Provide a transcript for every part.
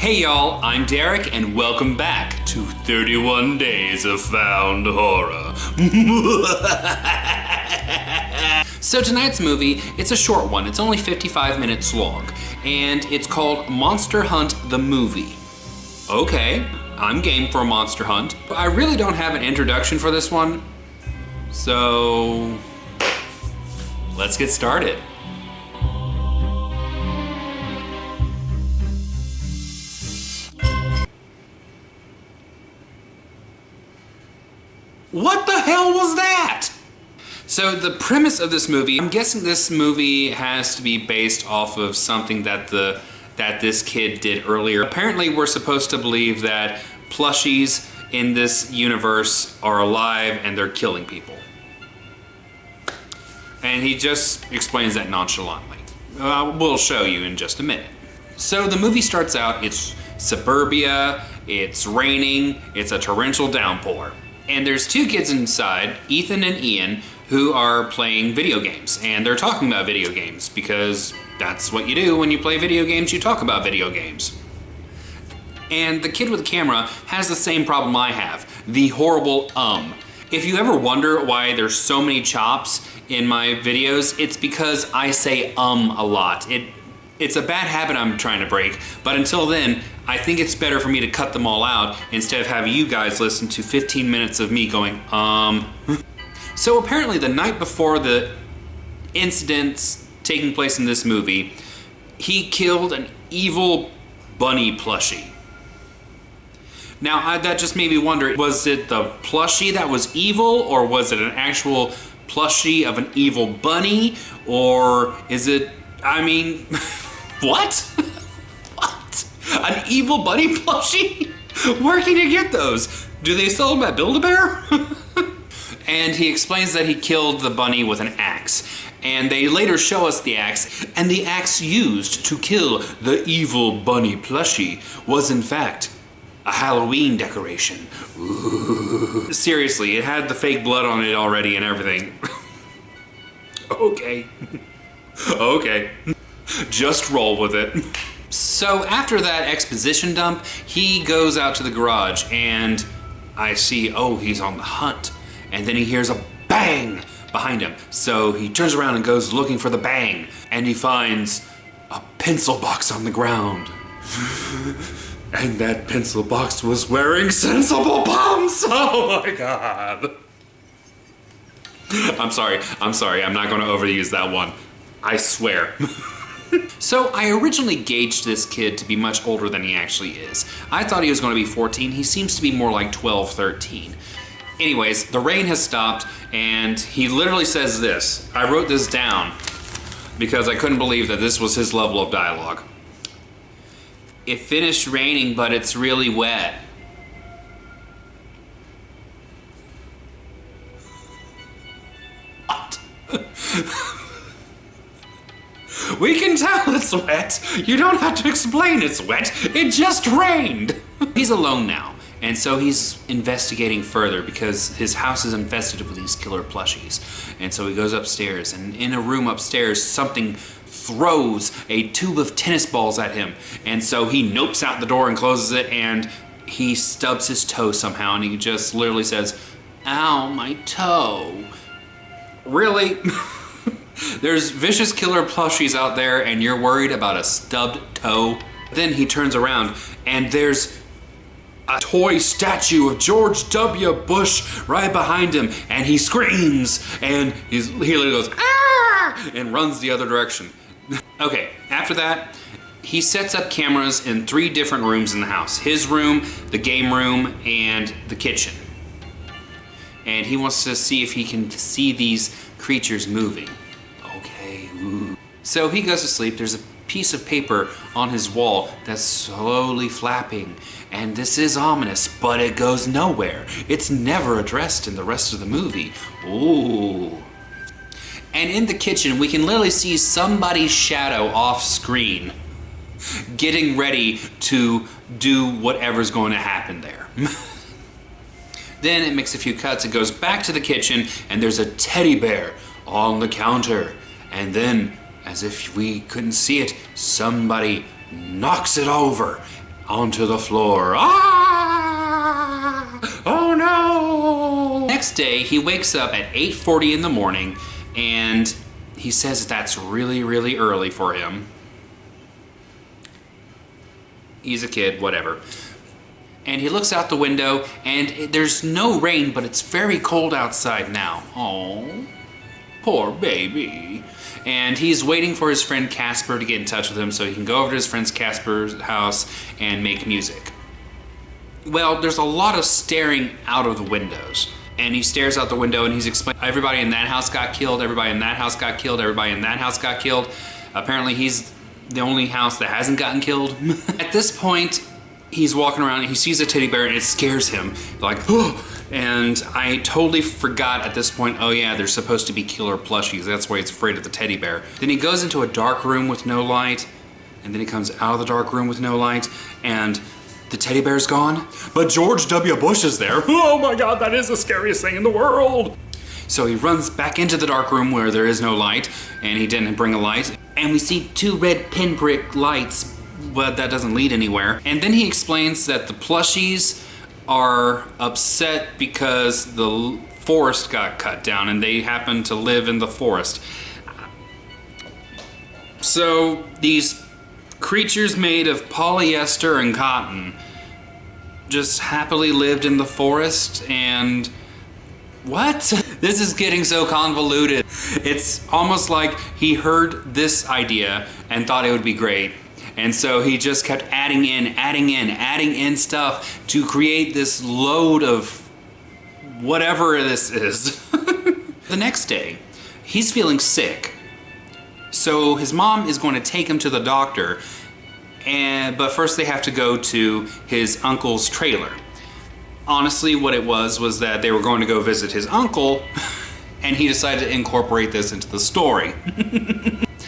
Hey y'all, I'm Derek and welcome back to 31 Days of Found Horror. So tonight's movie, it's a short one. It's only 55 minutes long, and it's called Monster Hunt the Movie. Okay, I'm game for a monster hunt, but I really don't have an introduction for this one, so let's get started. What the hell was that? So the premise of this movie, I'm guessing this movie has to be based off of something that this kid did earlier. Apparently we're supposed to believe that plushies in this universe are alive and they're killing people. And he just explains that nonchalantly. We'll show you in just a minute. So the movie starts out, it's suburbia, it's raining, it's a torrential downpour. And there's two kids inside, Ethan and Ian, who are playing video games. And they're talking about video games because that's what you do when you play video games, you talk about video games. And the kid with the camera has the same problem I have, the horrible If you ever wonder why there's so many chops in my videos, it's because I say a lot. It's a bad habit I'm trying to break, but until then, I think it's better for me to cut them all out instead of having you guys listen to 15 minutes of me going, So apparently the night before the incidents taking place in this movie, he killed an evil bunny plushie. Now that just made me wonder, was it the plushie that was evil, or was it an actual plushie of an evil bunny, or is it, what? What? An evil bunny plushie? Where can you get those? Do they sell them at Build-A-Bear? And he explains that he killed the bunny with an axe. And they later show us the axe, and the axe used to kill the evil bunny plushie was in fact a Halloween decoration. Ooh. Seriously, it had the fake blood on it already and everything. Okay. Okay. Just roll with it. So after that exposition dump, he goes out to the garage and I see, oh, he's on the hunt. And then he hears a bang behind him. So he turns around and goes looking for the bang. And he finds a pencil box on the ground. And that pencil box was wearing sensible bumps. Oh my God. I'm sorry, I'm not gonna overuse that one. I swear. So I originally gauged this kid to be much older than he actually is. I thought he was gonna be 14, he seems to be more like 12, 13. Anyways, the rain has stopped and he literally says this. I wrote this down because I couldn't believe that this was his level of dialogue. It finished raining, but it's really wet. What? We can tell it's wet. You don't have to explain it's wet. It just rained. He's alone now, and so he's investigating further because his house is infested with these killer plushies. And so he goes upstairs, and in a room upstairs, something throws a tube of tennis balls at him. And so he nopes out the door and closes it, and he stubs his toe somehow, and he just literally says, "Ow, my toe." Really? There's vicious killer plushies out there and you're worried about a stubbed toe? Then he turns around and there's a toy statue of George W. Bush right behind him, and he screams and he literally goes, "Ah!" and runs the other direction. Okay, after that, he sets up cameras in 3 different rooms in the house. His room, the game room, and the kitchen. And he wants to see if he can see these creatures moving. Okay, ooh. So he goes to sleep. There's a piece of paper on his wall that's slowly flapping. And this is ominous, but it goes nowhere. It's never addressed in the rest of the movie. Ooh. And in the kitchen, we can literally see somebody's shadow off screen getting ready to do whatever's going to happen there. Then it makes a few cuts, it goes back to the kitchen, and there's a teddy bear on the counter. And then, as if we couldn't see it, somebody knocks it over onto the floor. Ah! Oh no! Next day, he wakes up at 8:40 in the morning, and he says that's really, really early for him. He's a kid, whatever. And he looks out the window, and there's no rain, but it's very cold outside now. Oh, poor baby. And he's waiting for his friend Casper to get in touch with him so he can go over to his friend Casper's house and make music. Well, there's a lot of staring out of the windows. And he stares out the window and he's explaining, everybody in that house got killed, everybody in that house got killed, everybody in that house got killed. Apparently he's the only house that hasn't gotten killed. At this point, he's walking around and he sees a teddy bear and it scares him. Like, oh! And I totally forgot at this point, oh yeah, they're supposed to be killer plushies. That's why he's afraid of the teddy bear. Then he goes into a dark room with no light, and then he comes out of the dark room with no light, and the teddy bear's gone. But George W. Bush is there. Oh my God, that is the scariest thing in the world. So he runs back into the dark room where there is no light, and he didn't bring a light. And we see 2 red pinprick lights, but that doesn't lead anywhere. And then he explains that the plushies are upset because the forest got cut down and they happen to live in the forest. So these creatures made of polyester and cotton just happily lived in the forest, and what? This is getting so convoluted. It's almost like he heard this idea and thought it would be great. And so he just kept adding in stuff to create this load of whatever this is. The next day, he's feeling sick. So his mom is going to take him to the doctor, but first they have to go to his uncle's trailer. Honestly, what it was that they were going to go visit his uncle, and he decided to incorporate this into the story.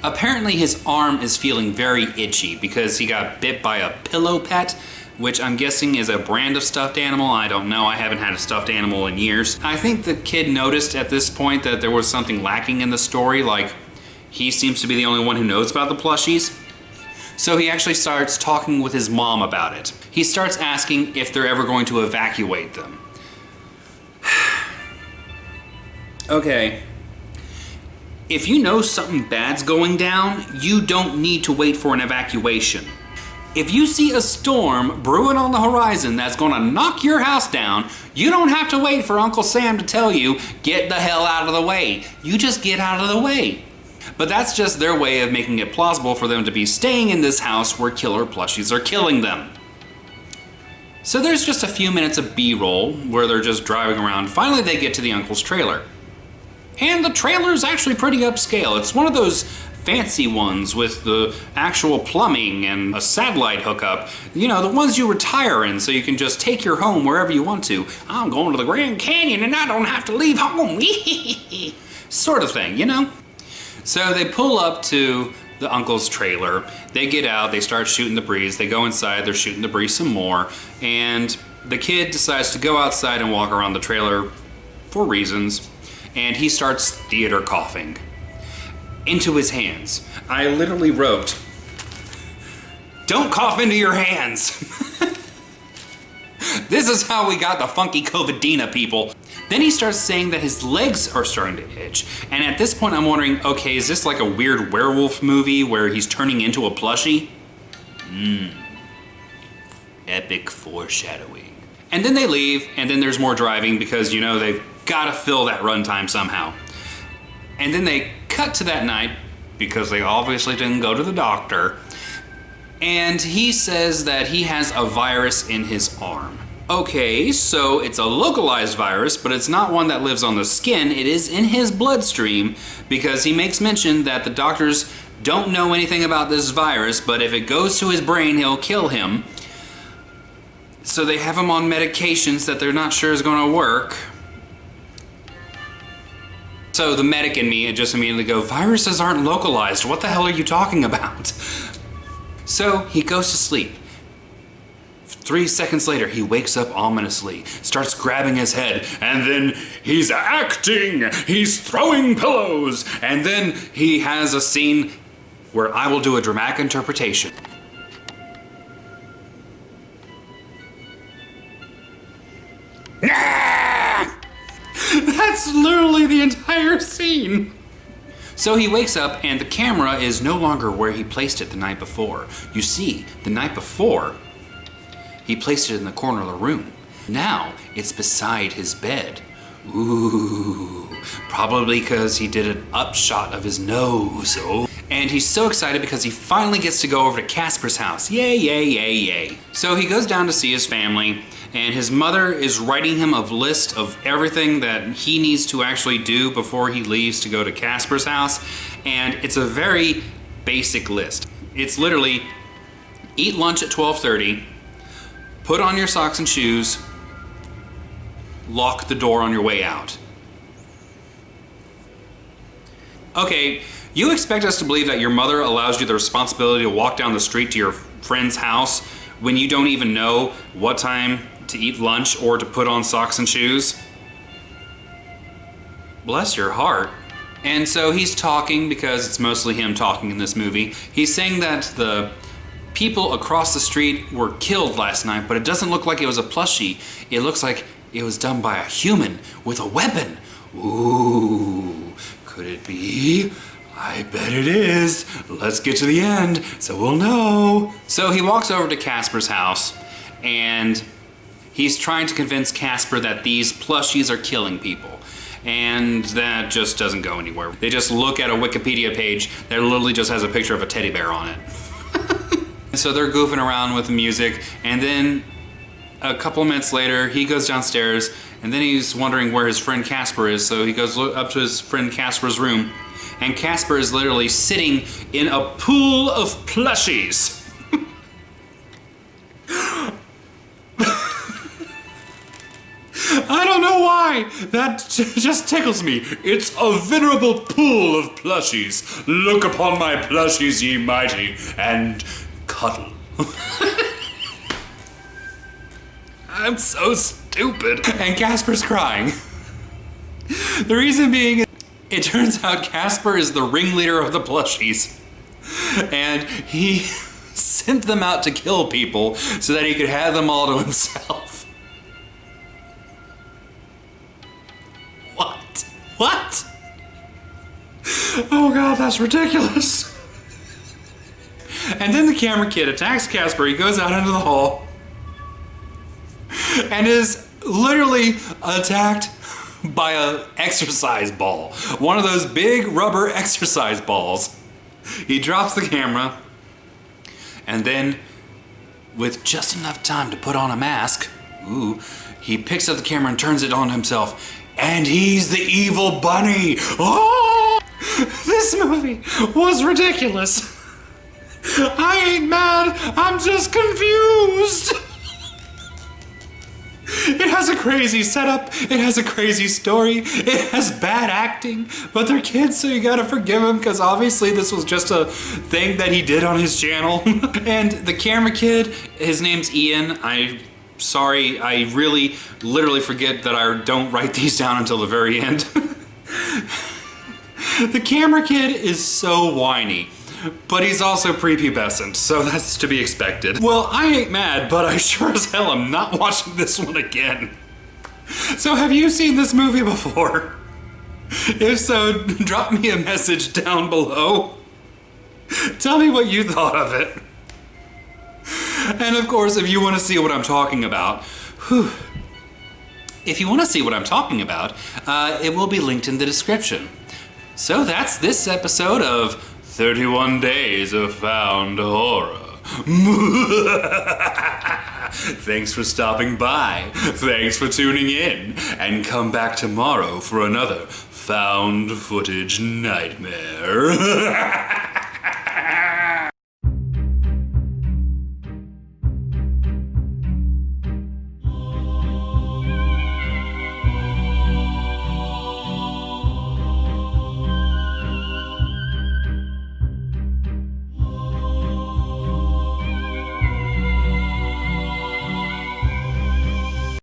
Apparently his arm is feeling very itchy because he got bit by a pillow pet, which I'm guessing is a brand of stuffed animal. I don't know, I haven't had a stuffed animal in years. I think the kid noticed at this point that there was something lacking in the story, like he seems to be the only one who knows about the plushies. So he actually starts talking with his mom about it. He starts asking if they're ever going to evacuate them. Okay. If you know something bad's going down, you don't need to wait for an evacuation. If you see a storm brewing on the horizon that's gonna knock your house down, you don't have to wait for Uncle Sam to tell you, get the hell out of the way. You just get out of the way. But that's just their way of making it plausible for them to be staying in this house where killer plushies are killing them. So there's just a few minutes of B-roll where they're just driving around. Finally they get to the uncle's trailer. And the trailer is actually pretty upscale. It's one of those fancy ones with the actual plumbing and a satellite hookup. You know, the ones you retire in so you can just take your home wherever you want to. I'm going to the Grand Canyon and I don't have to leave home. Sort of thing, you know? So they pull up to the uncle's trailer. They get out, they start shooting the breeze. They go inside, they're shooting the breeze some more. And the kid decides to go outside and walk around the trailer for reasons. And he starts theater coughing into his hands. I literally wrote, "Don't cough into your hands." This is how we got the funky COVIDina, people. Then he starts saying that his legs are starting to itch. And at this point I'm wondering, okay, is this like a weird werewolf movie where he's turning into a plushie? Epic foreshadowing. And then they leave, and then there's more driving because, you know, they've gotta fill that runtime somehow. And then they cut to that night, because they obviously didn't go to the doctor, and he says that he has a virus in his arm. Okay, so it's a localized virus, but it's not one that lives on the skin. It is in his bloodstream, because he makes mention that the doctors don't know anything about this virus, but if it goes to his brain, he'll kill him. So they have him on medications that they're not sure is gonna work. So the medic in me just immediately go, viruses aren't localized, what the hell are you talking about? So he goes to sleep. 3 seconds later, he wakes up ominously, starts grabbing his head, and then he's acting! He's throwing pillows! And then he has a scene where I will do a dramatic interpretation. That's literally the entire scene. So he wakes up and the camera is no longer where he placed it the night before. You see, the night before, he placed it in the corner of the room. Now, it's beside his bed. Ooh, probably because he did an upshot of his nose. Oh. And he's so excited because he finally gets to go over to Casper's house. Yay, yay, yay, yay. So he goes down to see his family, and his mother is writing him a list of everything that he needs to actually do before he leaves to go to Casper's house. And it's a very basic list. It's literally, eat lunch at 12:30, put on your socks and shoes, lock the door on your way out. Okay, you expect us to believe that your mother allows you the responsibility to walk down the street to your friend's house when you don't even know what time to eat lunch or to put on socks and shoes? Bless your heart. And so he's talking, because it's mostly him talking in this movie. He's saying that the people across the street were killed last night, but it doesn't look like it was a plushie. It looks like it was done by a human with a weapon. Ooh, could it be? I bet it is. Let's get to the end so we'll know. So he walks over to Casper's house and he's trying to convince Casper that these plushies are killing people. And that just doesn't go anywhere. They just look at a Wikipedia page that literally just has a picture of a teddy bear on it. So they're goofing around with the music, and then a couple of minutes later, he goes downstairs, and then he's wondering where his friend Casper is, so he goes up to his friend Casper's room, and Casper is literally sitting in a pool of plushies. I don't know why, that just tickles me. It's a venerable pool of plushies. Look upon my plushies, ye mighty, and cuddle. I'm so stupid. And Casper's crying. The reason being, it turns out Casper is the ringleader of the plushies. And he sent them out to kill people so that he could have them all to himself. What? Oh god, that's ridiculous. And then the camera kid attacks Casper. He goes out into the hall and is literally attacked by an exercise ball. One of those big rubber exercise balls. He drops the camera, and then, with just enough time to put on a mask, he picks up the camera and turns it on himself. And he's the evil bunny. Oh! This movie was ridiculous. I ain't mad, I'm just confused. It has a crazy setup, it has a crazy story, it has bad acting, but they're kids, so you gotta forgive him, because obviously this was just a thing that he did on his channel. And the camera kid, his name's Ian. Sorry, I really literally forget that I don't write these down until the very end. The camera kid is so whiny, but he's also prepubescent, so that's to be expected. Well, I ain't mad, but I sure as hell am not watching this one again. So have you seen this movie before? If so, drop me a message down below. Tell me what you thought of it. And of course, if you want to see what I'm talking about, it will be linked in the description. So that's this episode of 31 Days of Found Horror. Thanks for stopping by. Thanks for tuning in. And come back tomorrow for another found footage nightmare.